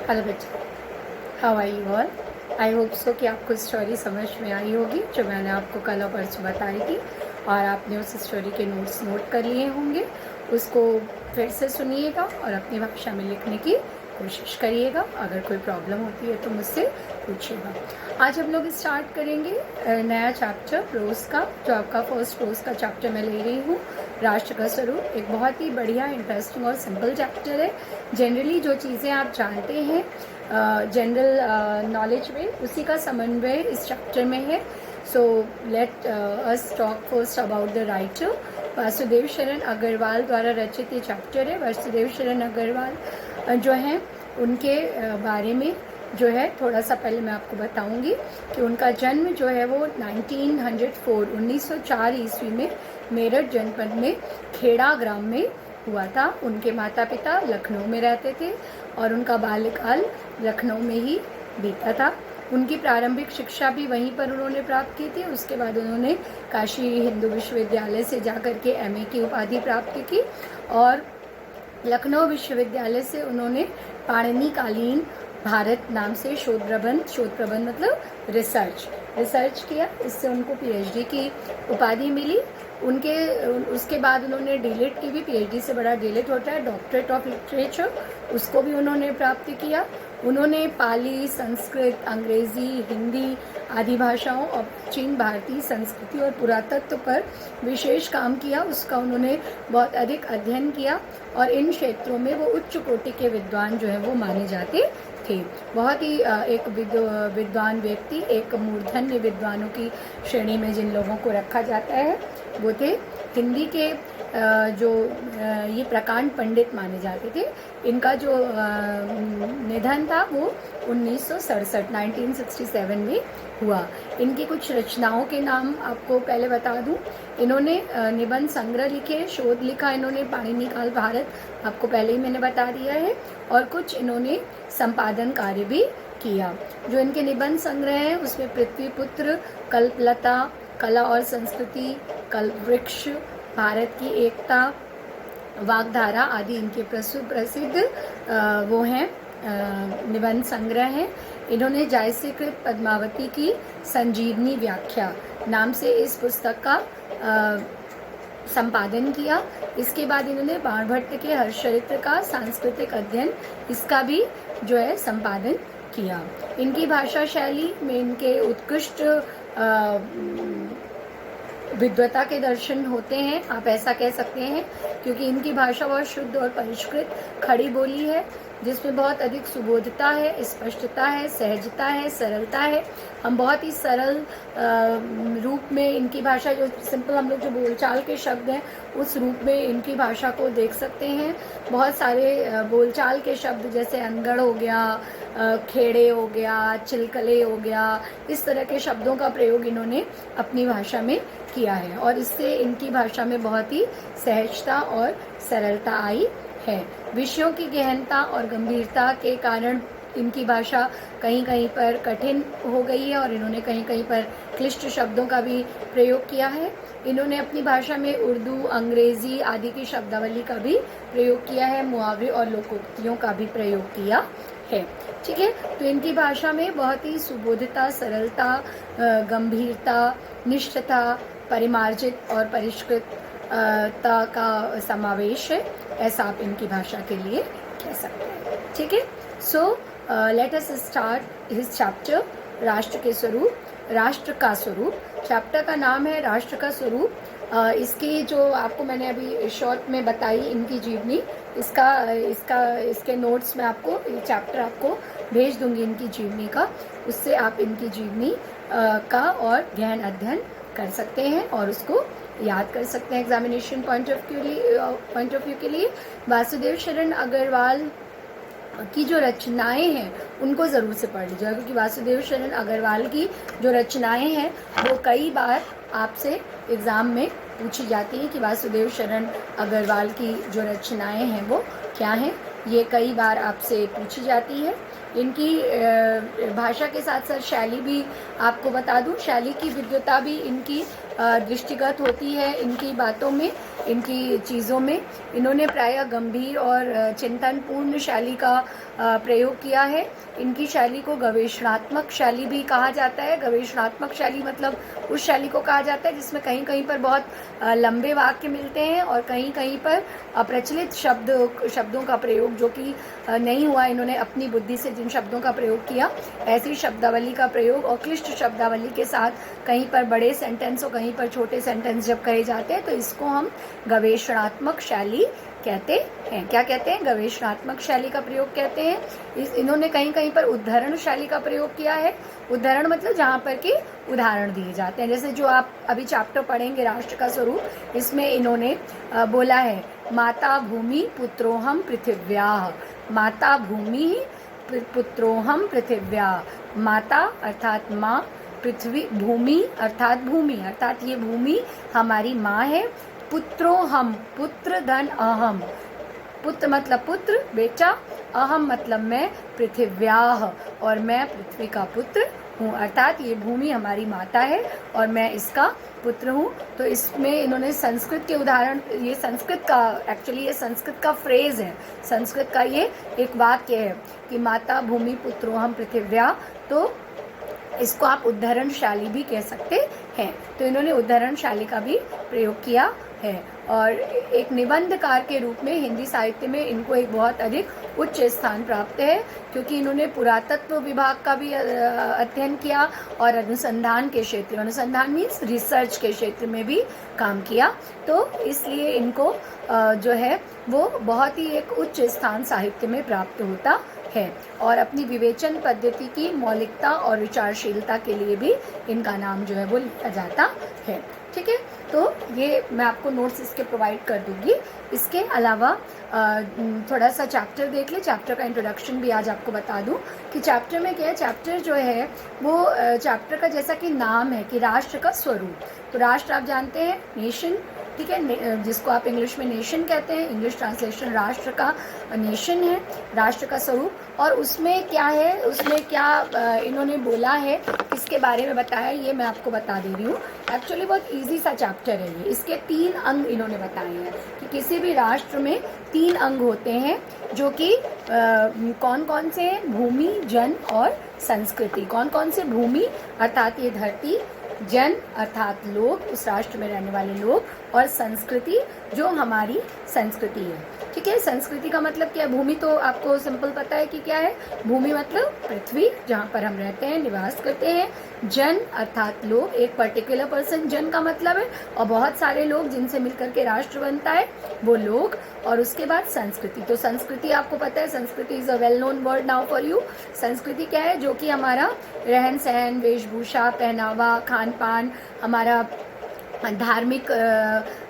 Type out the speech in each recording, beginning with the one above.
Hello बच्चों, how are you all. I hope so कि आपको स्टोरी समझ में आई होगी जो मैंने आपको कल और परसों बताई थी, और आपने उस स्टोरी के नोट्स नोट कर लिए होंगे। उसको फिर से सुनिएगा और अपनी भाषा में लिखने की कोशिश करिएगा। अगर कोई प्रॉब्लम होती है तो मुझसे पूछिएगा। आज हम लोग स्टार्ट करेंगे नया चैप्टर प्रोज का, जो आपका फर्स्ट प्रोज का चैप्टर मैं ले रही हूँ, राष्ट्र का स्वरूप। एक बहुत ही बढ़िया, इंटरेस्टिंग और सिंपल चैप्टर है। जनरली जो चीज़ें आप जानते हैं जनरल नॉलेज में, उसी का समन्वय इस चैप्टर में है। So let us talk first about the writer. Vasudev शरण अग्रवाल द्वारा रचित ये चैप्टर है। वासुदेव शरण अग्रवाल जो हैं उनके बारे में जो है थोड़ा सा पहले मैं आपको बताऊंगी कि उनका जन्म जो है वो 1904 ईस्वी में मेरठ जनपद में खेड़ा ग्राम में हुआ था। उनके माता पिता लखनऊ में रहते थे और उनका बाल्यकाल लखनऊ में ही बीता था। उनकी प्रारंभिक शिक्षा भी वहीं पर उन्होंने प्राप्त की थी। उसके बाद उन्होंने काशी हिंदू विश्वविद्यालय से जाकर के एमए की उपाधि प्राप्त की और लखनऊ विश्वविद्यालय से उन्होंने पाणिनिकालीन भारत नाम से शोध प्रबंध मतलब रिसर्च किया। इससे उनको पीएचडी की उपाधि मिली। उसके बाद उन्होंने डीलिट की भी, पीएचडी से बड़ा डीलिट होता है, डॉक्टरेट ऑफ लिटरेचर, उसको भी उन्होंने प्राप्त किया। उन्होंने पाली, संस्कृत, अंग्रेजी, हिंदी आदि भाषाओं और प्राचीन भारतीय संस्कृति और पुरातत्व पर विशेष काम किया। उसका उन्होंने बहुत अधिक अध्ययन किया और इन क्षेत्रों में वो उच्च कोटि के विद्वान जो है वो माने जाते थे। बहुत ही एक विद्वान व्यक्ति, एक मूर्धन्य विद्वानों की श्रेणी में जिन लोगों को रखा जाता है वो थे हिंदी के जो ये प्रकांड पंडित माने जाते थे। इनका जो निधन था वो 1967 में हुआ। इनकी कुछ रचनाओं के नाम आपको पहले बता दूं। इन्होंने निबंध संग्रह लिखे, शोध लिखा इन्होंने पाणिनिकाल भारत, आपको पहले ही मैंने बता दिया है, और कुछ इन्होंने संपादन कार्य भी किया। जो इनके निबंध संग्रह है उसमें पृथ्वीपुत्र, कल्पलता, कला और संस्कृति, कल्पवृक्ष, भारत की एकता, वाग्धारा आदि इनके प्रसिद्ध वो हैं निबंध संग्रह हैं। इन्होंने जायसीकृत पद्मावती की संजीवनी व्याख्या नाम से इस पुस्तक का संपादन किया। इसके बाद इन्होंने बाणभट्ट के हर्षचरित्र का सांस्कृतिक अध्ययन, इसका भी जो है संपादन किया। इनकी भाषा शैली में इनके उत्कृष्ट विद्वता के दर्शन होते हैं, आप ऐसा कह सकते हैं, क्योंकि इनकी भाषा बहुत शुद्ध और परिष्कृत खड़ी बोली है, जिसमें बहुत अधिक सुबोधता है, स्पष्टता है, सहजता है, सरलता है। हम बहुत ही सरल रूप में इनकी भाषा, जो सिंपल हम लोग जो बोलचाल के शब्द हैं उस रूप में इनकी भाषा को देख सकते हैं। बहुत सारे बोलचाल के शब्द जैसे अनगढ़ हो गया, खेड़े हो गया, चिलकले हो गया, इस तरह के शब्दों का प्रयोग इन्होंने अपनी भाषा में किया है और इससे इनकी भाषा में बहुत ही सहजता और सरलता आई है। विषयों की गहनता और गंभीरता के कारण इनकी भाषा कहीं कहीं पर कठिन हो गई है और इन्होंने कहीं कहीं पर क्लिष्ट शब्दों का भी प्रयोग किया है। इन्होंने अपनी भाषा में उर्दू, अंग्रेजी आदि की शब्दावली का भी प्रयोग किया है, मुहावरे और लोकोक्तियों का भी प्रयोग किया है। ठीक है, तो इनकी भाषा में बहुत ही सुबोधता, सरलता, गंभीरता, निष्ठता, परिमार्जित और परिष्कृतता का समावेश है, ऐसा आप इनकी भाषा के लिए कह सकते हैं। ठीक है, so let us start his chapter राष्ट्र के स्वरूप, राष्ट्र का स्वरूप। चैप्टर का नाम है राष्ट्र का स्वरूप। इसकी जो आपको मैंने अभी शॉर्ट में बताई इनकी जीवनी, इसके नोट्स में आपको ये चैप्टर आपको भेज दूंगी इनकी जीवनी का, उससे आप इनकी जीवनी का और गहन अध्ययन कर सकते हैं और उसको याद कर सकते हैं एग्जामिनेशन पॉइंट ऑफ व्यू के लिए। वासुदेव शरण अग्रवाल की जो रचनाएं हैं उनको ज़रूर से पढ़ लीजिएगा, क्योंकि वासुदेव शरण अग्रवाल की जो रचनाएं हैं वो कई बार आपसे एग्ज़ाम में पूछी जाती है कि वासुदेव शरण अग्रवाल की जो रचनाएं हैं वो क्या हैं। ये कई बार आपसे पूछी जाती है। इनकी भाषा के साथ साथ शैली भी आपको बता दूं, शैली की विद्वता भी इनकी दृष्टिगत होती है इनकी बातों में, इनकी चीज़ों में। इन्होंने प्रायः गंभीर और चिंतनपूर्ण शैली का प्रयोग किया है। इनकी शैली को गवेषणात्मक शैली भी कहा जाता है। गवेषणात्मक शैली मतलब उस शैली को कहा जाता है जिसमें कहीं कहीं पर बहुत लंबे वाक्य मिलते हैं और कहीं कहीं पर अप्रचलित शब्दों का प्रयोग, जो कि नहीं हुआ इन्होंने अपनी बुद्धि से जिन शब्दों का प्रयोग किया, ऐसी शब्दावली का प्रयोग और क्लिष्ट शब्दावली के साथ कहीं पर बड़े सेंटेंस और कहीं पर छोटे सेंटेंस जब कहे जाते हैं तो इसको हम गवेषणात्मक शैली कहते हैं। क्या कहते हैं? गवेषणात्मक शैली का प्रयोग कहते हैं। इन्होंने कहीं कहीं पर उद्धरण शैली का प्रयोग किया है। उद्धरण मतलब जहाँ पर कि उदाहरण दिए जाते हैं। जैसे जो आप अभी चैप्टर पढ़ेंगे राष्ट्र का स्वरूप, इसमें इन्होंने बोला है माता भूमि पुत्रोहम पृथिव्याः। माता भूमि पुत्रोहम पृथिव्याः। माता अर्थात माँ, पृथ्वी, भूमि अर्थात भूमि, अर्थात ये भूमि हमारी माँ है। पुत्रो हम, पुत्र धन अहम, पुत्र मतलब पुत्र बेटा, अहम मतलब मैं, पृथिव्याः और मैं पृथ्वी का पुत्र हूँ, अर्थात ये भूमि हमारी माता है और मैं इसका पुत्र हूँ। तो इसमें इन्होंने संस्कृत के उदाहरण, ये संस्कृत का एक्चुअली ये संस्कृत का फ्रेज है, संस्कृत का ये एक वाक्य है कि माता भूमि पुत्रो हम पृथिव्याः। तो इसको आप उद्धरण शैली भी कह सकते हैं। तो इन्होंने उद्धरण शैली का भी प्रयोग किया है और एक निबंधकार के रूप में हिंदी साहित्य में इनको एक बहुत अधिक उच्च स्थान प्राप्त है, क्योंकि इन्होंने पुरातत्व विभाग का भी अध्ययन किया और अनुसंधान के क्षेत्र, अनुसंधान मीन्स रिसर्च के क्षेत्र में भी काम किया। तो इसलिए इनको जो है वो बहुत ही एक उच्च स्थान साहित्य में प्राप्त होता है और अपनी विवेचन पद्धति की मौलिकता और विचारशीलता के लिए भी इनका नाम जो है वो लिया जाता है। ठीक है, तो ये मैं आपको नोट्स इसके प्रोवाइड कर दूंगी। इसके अलावा थोड़ा सा चैप्टर देख ले। चैप्टर का इंट्रोडक्शन भी आज आपको बता दूं कि चैप्टर में क्या है। चैप्टर जो है वो चैप्टर का जैसा कि नाम है कि राष्ट्र का स्वरूप। तो राष्ट्र आप जानते हैं नेशन, ठीक है, जिसको आप इंग्लिश में नेशन कहते हैं। इंग्लिश ट्रांसलेशन राष्ट्र का नेशन है, राष्ट्र का स्वरूप। और उसमें क्या है, उसमें क्या इन्होंने बोला है, किसके बारे में बताया, ये मैं आपको बता दे रही हूँ। एक्चुअली बहुत इजी सा चैप्टर है ये। इसके 3 अंग इन्होंने बताए हैं कि किसी भी राष्ट्र में 3 अंग होते हैं, जो कि कौन कौन से हैं? भूमि, जन और संस्कृति। कौन कौन से? भूमि अर्थात ये धरती, जन अर्थात लोग, उस राष्ट्र में रहने वाले लोग, और संस्कृति जो हमारी संस्कृति है। ठीक है, संस्कृति का मतलब क्या है? भूमि तो आपको सिंपल पता है कि क्या है। भूमि मतलब पृथ्वी जहाँ पर हम रहते हैं, निवास करते हैं। जन अर्थात लोग, एक पर्टिकुलर पर्सन जन का मतलब है, और बहुत सारे लोग जिनसे मिलकर के राष्ट्र बनता है वो लोग। और उसके बाद संस्कृति। तो संस्कृति आपको पता है, संस्कृति is a well known word now for you. संस्कृति क्या है? जो कि हमारा रहन सहन, वेशभूषा, पहनावा, खान पान, हमारा धार्मिक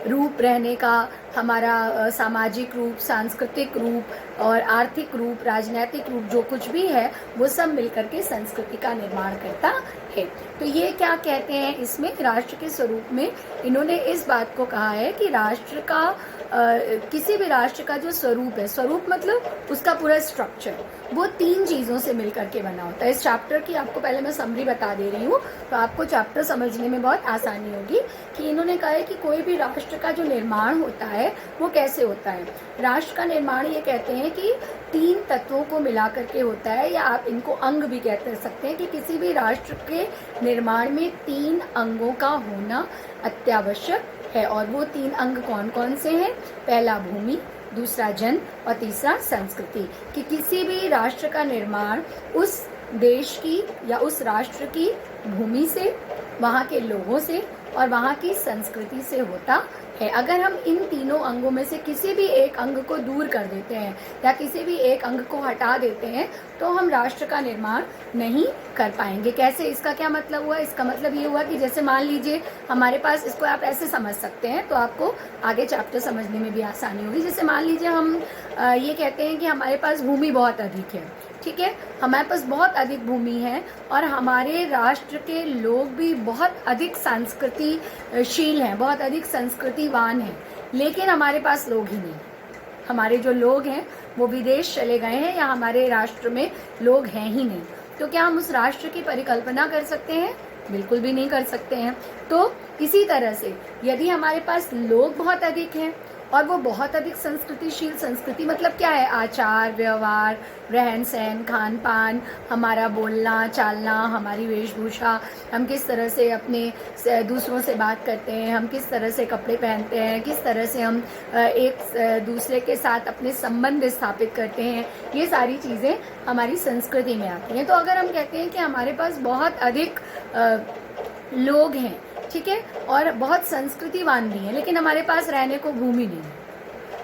रूप रहने का, हमारा सामाजिक रूप, सांस्कृतिक रूप और आर्थिक रूप, राजनीतिक रूप, जो कुछ भी है वो सब मिलकर के संस्कृति का निर्माण करता है। तो ये क्या कहते हैं इसमें, राष्ट्र के स्वरूप में इन्होंने इस बात को कहा है कि राष्ट्र का किसी भी राष्ट्र का जो स्वरूप है, स्वरूप मतलब उसका पूरा स्ट्रक्चर, वो 3 चीज़ों से मिलकर के बना होता है। इस चैप्टर की आपको पहले मैं समरी बता दे रही हूँ, तो आपको चैप्टर समझने में बहुत आसानी होगी कि इन्होंने कहा है कि कोई भी राष्ट्र का जो निर्माण होता है वो कैसे होता है। राष्ट्र का निर्माण ये कहते हैं कि 3 तत्वों को मिला करके होता है, या आप इनको अंग भी कह सकते हैं कि किसी भी राष्ट्र के निर्माण में 3 अंगों का होना अत्यावश्यक है। और वो 3 अंग कौन कौन से हैं? पहला भूमि, दूसरा जन और तीसरा संस्कृति। कि किसी भी राष्ट्र का निर्माण उस देश की या उस राष्ट्र की भूमि से, वहाँ के लोगों से और वहाँ की संस्कृति से होता है। अगर हम इन तीनों अंगों में से किसी भी एक अंग को दूर कर देते हैं या किसी भी एक अंग को हटा देते हैं तो हम राष्ट्र का निर्माण नहीं कर पाएंगे। कैसे? इसका क्या मतलब हुआ? इसका मतलब ये हुआ कि जैसे मान लीजिए हमारे पास, इसको आप ऐसे समझ सकते हैं तो आपको आगे चैप्टर समझने में भी आसानी होगी। जैसे मान लीजिए हम ये कहते हैं कि हमारे पास भूमि बहुत अधिक है, ठीक है, हमारे पास बहुत अधिक भूमि है और हमारे राष्ट्र के लोग भी बहुत अधिक संस्कृतिशील हैं, बहुत अधिक संस्कृतिवान हैं, लेकिन हमारे पास लोग ही नहीं। हमारे जो लोग हैं वो विदेश चले गए हैं या हमारे राष्ट्र में लोग हैं ही नहीं। तो क्या हम उस राष्ट्र की परिकल्पना कर सकते हैं? बिल्कुल भी नहीं कर सकते हैं। तो इसी तरह से यदि हमारे पास लोग बहुत अधिक हैं और वो बहुत अधिक संस्कृतिशील, संस्कृति मतलब क्या है, आचार व्यवहार, रहन सहन, खान पान, हमारा बोलना चालना, हमारी वेशभूषा, हम किस तरह से अपने दूसरों से बात करते हैं, हम किस तरह से कपड़े पहनते हैं, किस तरह से हम एक दूसरे के साथ अपने संबंध स्थापित करते हैं, ये सारी चीज़ें हमारी संस्कृति में आती हैं। तो अगर हम कहते हैं कि हमारे पास बहुत अधिक लोग हैं, ठीक है, और बहुत संस्कृतिवान भी हैं, लेकिन हमारे पास रहने को भूमि नहीं है,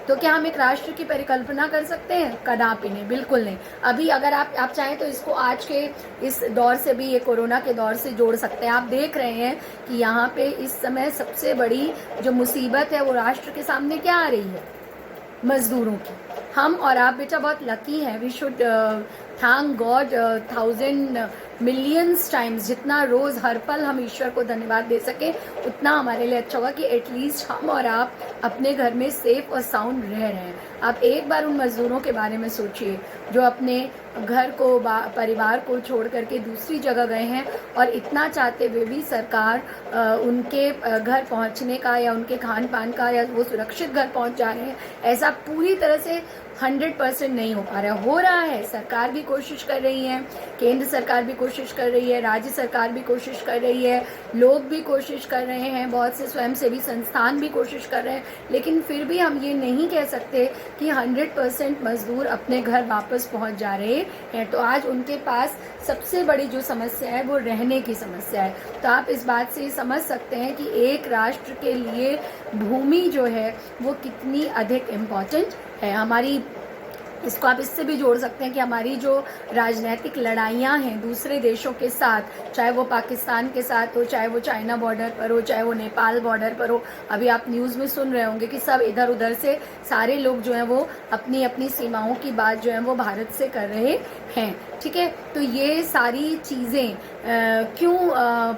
तो क्या हम एक राष्ट्र की परिकल्पना कर सकते हैं? कदापि नहीं, बिल्कुल नहीं। अभी अगर आप चाहें तो इसको आज के इस दौर से भी, ये कोरोना के दौर से जोड़ सकते हैं। आप देख रहे हैं कि यहाँ पे इस समय सबसे बड़ी जो मुसीबत है वो राष्ट्र के सामने क्या आ रही है? मजदूरों की। हम और आप बेटा बहुत लकी हैं। We should thank God 1000 millions times, जितना रोज़ हर पल हम ईश्वर को धन्यवाद दे सकें उतना हमारे लिए अच्छा होगा कि एटलीस्ट हम और आप अपने घर में सेफ और साउंड रह रहे हैं। आप एक बार उन मज़दूरों के बारे में सोचिए जो अपने घर को, परिवार को छोड़ करके दूसरी जगह गए हैं और इतना चाहते हुए भी सरकार उनके घर पहुंचने का या उनके खान पान का या वो सुरक्षित घर पहुंच जा रहे हैं, ऐसा पूरी तरह से 100% नहीं हो पा रहा है। हो रहा है, सरकार भी कोशिश कर रही है, केंद्र सरकार भी कोशिश कर रही है, राज्य सरकार भी कोशिश कर रही है, लोग भी कोशिश कर रहे हैं, बहुत से स्वयंसेवी संस्थान भी कोशिश कर रहे हैं, लेकिन फिर भी हम ये नहीं कह सकते कि 100% मजदूर अपने घर वापस पहुंच जा रहे हैं। तो आज उनके पास सबसे बड़ी जो समस्या है वो रहने की समस्या है। तो आप इस बात से समझ सकते हैं कि एक राष्ट्र के लिए भूमि जो है वो कितनी अधिक इम्पॉर्टेंट है। हमारी, इसको आप इससे भी जोड़ सकते हैं कि हमारी जो राजनीतिक लड़ाइयाँ हैं दूसरे देशों के साथ, चाहे वो पाकिस्तान के साथ हो, चाहे वो चाइना बॉर्डर पर हो, चाहे वो नेपाल बॉर्डर पर हो, अभी आप न्यूज़ में सुन रहे होंगे कि सब इधर उधर से सारे लोग जो हैं वो अपनी अपनी सीमाओं की बात जो है वो भारत से कर रहे हैं, ठीक है। तो ये सारी चीज़ें क्यों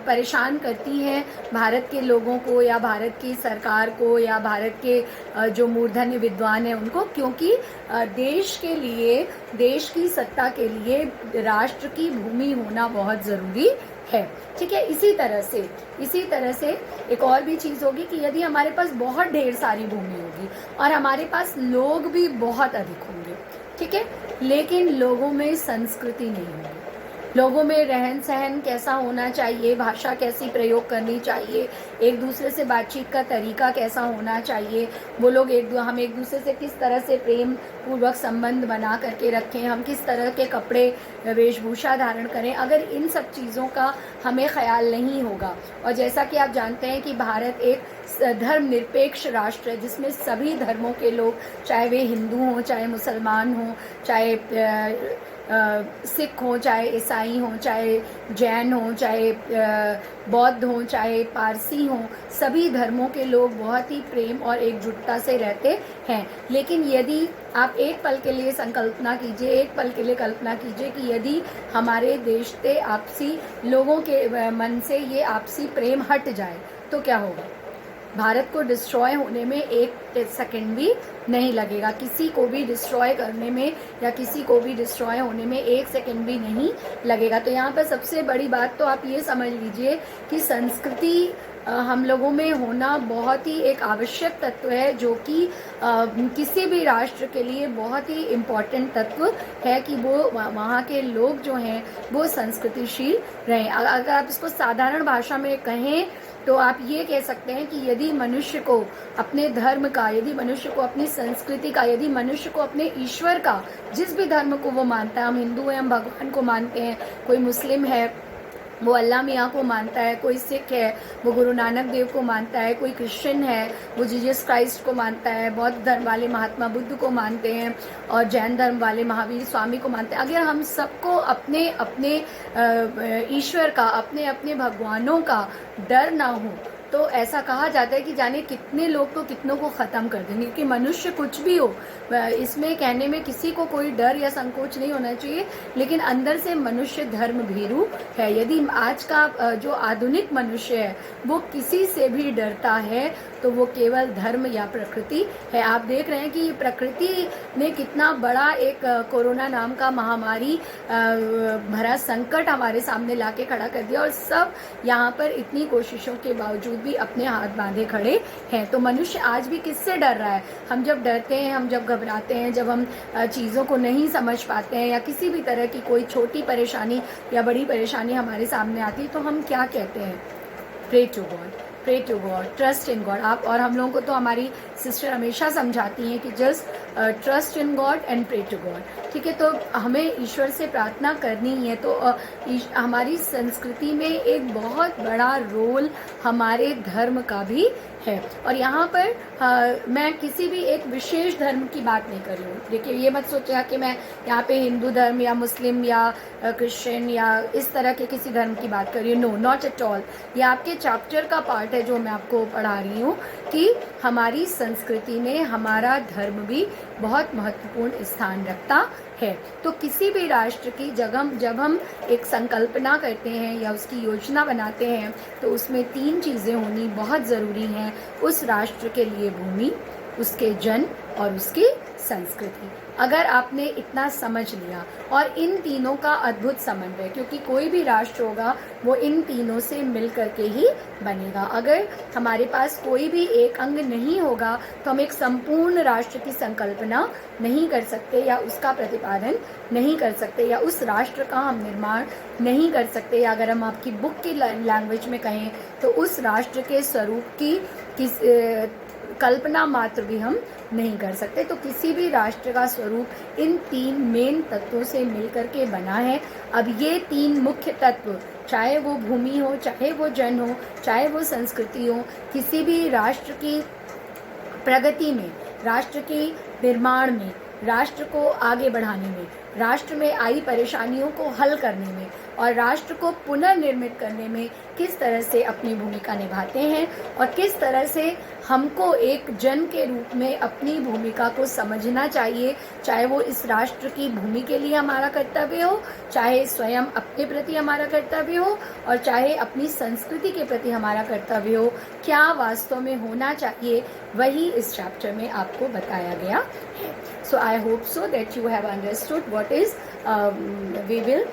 परेशान करती हैं भारत के लोगों को या भारत की सरकार को या भारत के जो मूर्धन्य विद्वान हैं उनको? क्योंकि देश के लिए, देश की सत्ता के लिए राष्ट्र की भूमि होना बहुत ज़रूरी है, ठीक है। इसी तरह से एक और भी चीज़ होगी कि यदि हमारे पास बहुत ढेर सारी भूमि होगी और हमारे पास लोग भी बहुत अधिक होंगे, ठीक है, लेकिन लोगों में संस्कृति नहीं होगी, लोगों में रहन सहन कैसा होना चाहिए, भाषा कैसी प्रयोग करनी चाहिए, एक दूसरे से बातचीत का तरीका कैसा होना चाहिए, वो लोग हम एक दूसरे से किस तरह से प्रेम पूर्वक संबंध बना करके रखें, हम किस तरह के कपड़े वेशभूषा धारण करें, अगर इन सब चीज़ों का हमें ख्याल नहीं होगा। और जैसा कि आप जानते हैं कि भारत एक धर्मनिरपेक्ष राष्ट्र है जिसमें सभी धर्मों के लोग, चाहे वे हिंदू हों, चाहे मुसलमान हों, चाहे सिख हों, चाहे ईसाई हों, चाहे जैन हों, चाहे बौद्ध हों, चाहे पारसी हों, सभी धर्मों के लोग बहुत ही प्रेम और एकजुटता से रहते हैं। लेकिन यदि आप एक पल के लिए संकल्पना कीजिए, एक पल के लिए कल्पना कीजिए कि यदि हमारे देश से आपसी लोगों के मन से ये आपसी प्रेम हट जाए तो क्या होगा? भारत को डिस्ट्रॉय होने में 1 सेकंड भी नहीं लगेगा, किसी को भी डिस्ट्रॉय करने में या किसी को भी डिस्ट्रॉय होने में 1 सेकंड भी नहीं लगेगा। तो यहाँ पर सबसे बड़ी बात तो आप ये समझ लीजिए कि संस्कृति हम लोगों में होना बहुत ही एक आवश्यक तत्व है, जो कि किसी भी राष्ट्र के लिए बहुत ही इम्पॉर्टेंट तत्व है कि वो वहाँ के लोग जो हैं वो संस्कृतिशील रहें। अगर आप इसको साधारण भाषा में कहें तो आप ये कह सकते हैं कि यदि मनुष्य को अपने धर्म का, यदि मनुष्य को अपनी संस्कृति का, यदि मनुष्य को अपने ईश्वर का, जिस भी धर्म को वो मानता है, हम हिंदू हैं, हम भगवान को मानते हैं, कोई मुस्लिम है वो अल्लाह मियाँ को मानता है, कोई सिख है वो गुरु नानक देव को मानता है, कोई क्रिश्चियन है वो जीसस क्राइस्ट को मानता है, बौद्ध धर्म वाले महात्मा बुद्ध को मानते हैं और जैन धर्म वाले महावीर स्वामी को मानते हैं। अगर हम सबको अपने अपने ईश्वर का, अपने अपने भगवानों का डर ना हो तो ऐसा कहा जाता है कि जाने कितने लोग तो कितनों को ख़त्म कर देंगे। कि मनुष्य कुछ भी हो, इसमें कहने में किसी को कोई डर या संकोच नहीं होना चाहिए, लेकिन अंदर से मनुष्य धर्म भीरू है। यदि आज का जो आधुनिक मनुष्य है वो किसी से भी डरता है तो वो केवल धर्म या प्रकृति है। आप देख रहे हैं कि ये प्रकृति ने कितना बड़ा एक कोरोना नाम का महामारी भरा संकट हमारे सामने लाके खड़ा कर दिया, और सब यहाँ पर इतनी कोशिशों के बावजूद भी अपने हाथ बांधे खड़े हैं। तो मनुष्य आज भी किससे डर रहा है? हम जब डरते हैं, हम जब घबराते हैं, जब हम चीज़ों को नहीं समझ पाते हैं, या किसी भी तरह की कोई छोटी परेशानी या बड़ी परेशानी हमारे सामने आती है, तो हम क्या कहते हैं? Pray to God, pray to God, trust in God. आप और हम लोगों को तो हमारी सिस्टर हमेशा समझाती हैं कि just trust in God and pray to God. ठीक है, तो हमें ईश्वर से प्रार्थना करनी ही है। तो हमारी संस्कृति में एक बहुत बड़ा रोल हमारे धर्म का भी है। और यहाँ पर मैं किसी भी एक विशेष धर्म की बात नहीं कर रही हूँ। देखिए, ये मत सोचिए कि मैं यहाँ पे हिंदू धर्म या मुस्लिम या क्रिश्चियन या इस तरह के किसी धर्म की बात कर रही हूँ। No, not at all. ये आपके चैप्टर का पार्ट है जो मैं आपको पढ़ा रही हूँ कि हमारी संस्कृति में हमारा धर्म भी बहुत महत्वपूर्ण स्थान रखता है। तो किसी भी राष्ट्र की जब हम एक संकल्पना करते हैं या उसकी योजना बनाते हैं, तो उसमें 3 चीज़ें होनी बहुत ज़रूरी हैं। उस राष्ट्र के लिए भूमि, उसके जन और उसकी संस्कृति। अगर आपने इतना समझ लिया, और इन तीनों का अद्भुत समन्वय, क्योंकि कोई भी राष्ट्र होगा वो इन तीनों से मिल करके ही बनेगा। अगर हमारे पास कोई भी एक अंग नहीं होगा तो हम एक संपूर्ण राष्ट्र की संकल्पना नहीं कर सकते, या उसका प्रतिपादन नहीं कर सकते, या उस राष्ट्र का हम निर्माण नहीं कर सकते। या अगर हम आपकी बुक की लैंग्वेज में कहें तो उस राष्ट्र के स्वरूप की कल्पना मात्र भी हम नहीं कर सकते। तो किसी भी राष्ट्र का स्वरूप इन 3 मेन तत्वों से मिलकर के बना है। अब ये 3 मुख्य तत्व, चाहे वो भूमि हो, चाहे वो जन हो, चाहे वो संस्कृति हो, किसी भी राष्ट्र की प्रगति में, राष्ट्र के निर्माण में, राष्ट्र को आगे बढ़ाने में, राष्ट्र में आई परेशानियों को हल करने में और राष्ट्र को पुनर्निर्मित करने में किस तरह से अपनी भूमिका निभाते हैं, और किस तरह से हमको एक जन के रूप में अपनी भूमिका को समझना चाहिए। चाहे वो इस राष्ट्र की भूमि के लिए हमारा कर्तव्य हो, चाहे स्वयं अपने प्रति हमारा कर्तव्य हो, और चाहे अपनी संस्कृति के प्रति हमारा कर्तव्य हो, क्या वास्तव में होना चाहिए, वही इस चैप्टर में आपको बताया गया है। So I hope so that you have understood what is we will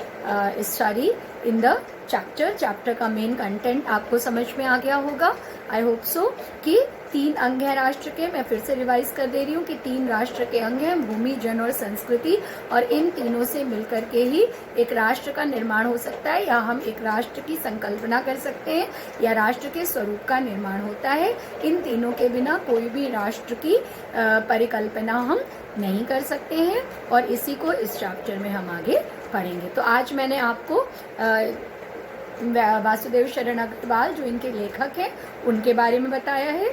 study in the chapter का मेन कंटेंट आपको समझ में आ गया होगा। आई होप सो कि 3 अंग हैं राष्ट्र के। मैं फिर से रिवाइज कर दे रही हूँ कि 3 राष्ट्र के अंग हैं, भूमि, जन और संस्कृति, और इन तीनों से मिलकर के ही एक राष्ट्र का निर्माण हो सकता है, या हम एक राष्ट्र की संकल्पना कर सकते हैं, या राष्ट्र के स्वरूप का निर्माण होता है। इन तीनों के बिना कोई भी राष्ट्र की परिकल्पना हम नहीं कर सकते हैं, और इसी को इस चैप्टर में हम आगे पढ़ेंगे। तो आज मैंने आपको वासुदेव शरण अग्रवाल, जो इनके लेखक हैं, उनके बारे में बताया है,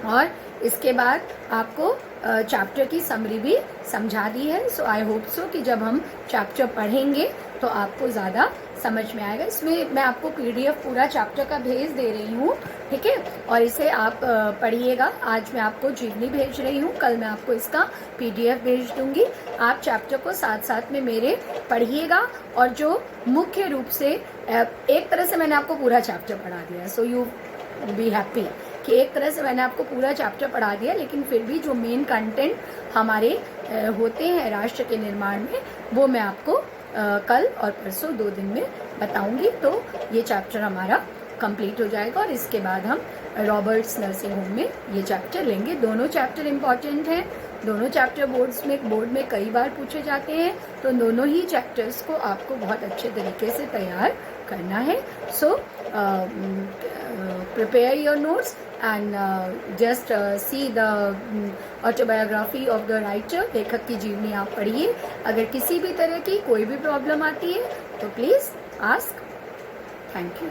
और इसके बाद आपको चैप्टर की समरी भी समझा दी है। सो आई होप सो कि जब हम चैप्टर पढ़ेंगे तो आपको ज़्यादा समझ में आएगा। इसमें मैं आपको PDF पूरा चैप्टर का भेज दे रही हूँ, ठीक है, और इसे आप पढ़िएगा। आज मैं आपको जीवनी भेज रही हूँ, कल मैं आपको इसका PDF भेज दूँगी। आप चैप्टर को साथ साथ में मेरे पढ़िएगा, और जो मुख्य रूप से एक तरह से मैंने आपको पूरा चैप्टर पढ़ा दिया, सो यू बी हैप्पी कि एक तरह से मैंने आपको पूरा चैप्टर पढ़ा दिया, लेकिन फिर भी जो मेन कंटेंट हमारे होते हैं राष्ट्र के निर्माण में, वो मैं आपको कल और परसों 2 दिन में बताऊंगी। तो ये चैप्टर हमारा कंप्लीट हो जाएगा, और इसके बाद हम रॉबर्ट्स नर्सिंग होम में ये चैप्टर लेंगे। दोनों चैप्टर इम्पॉर्टेंट हैं, दोनों चैप्टर बोर्ड में कई बार पूछे जाते हैं, तो दोनों ही चैप्टर्स को आपको बहुत अच्छे तरीके से तैयार करना है। So prepare your notes and just see the autobiography of the writer. लेखक की जीवनी आप पढ़िए। अगर किसी भी तरह की कोई भी प्रॉब्लम आती है तो प्लीज़ आस्क। Thank you.